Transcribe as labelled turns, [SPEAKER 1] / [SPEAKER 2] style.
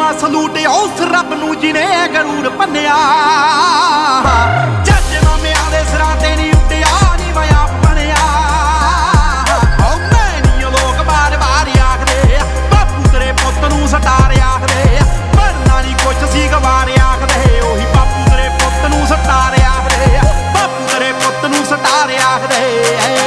[SPEAKER 1] ਦੇਵਾਂ ਸਲੂਟ ਉਸ ਰੱਬ ਨੂੰ ਜਿਨੇ ਗਰੂਰ ਭੰਨਿਆ। ਜੱਜ ਮਾਮਿਆਂ ਦੇ ਸਿਰਾਂ ਤੇ ਨਹੀਂ ਉੱਡਿਆ ਨੀ ਮੈਂ ਆਪ ਬਣਿਆ। ਓ ਮੈਨੂੰ ਲੋਕ ਬਾਰ-ਬਾਰ ਆਖਦੇ ਬਾਪੂ ਤੇਰੇ ਪੁੱਤ ਨੂੰ ਸਟਾਰ ਆਖਦੇ। ਬਣਨਾ ਨੀ ਕੁਛ ਸੀ ਗਵਾਰ ਆਖਦੇ ਉਹੀ ਬਾਪੂ ਤੇਰੇ ਪੁੱਤ ਨੂੰ ਸਟਾਰ ਆਖਦੇ। ਬਾਪੂ ਤੇਰੇ ਪੁੱਤ ਨੂੰ ਸਟਾਰ ਆਖਦੇ।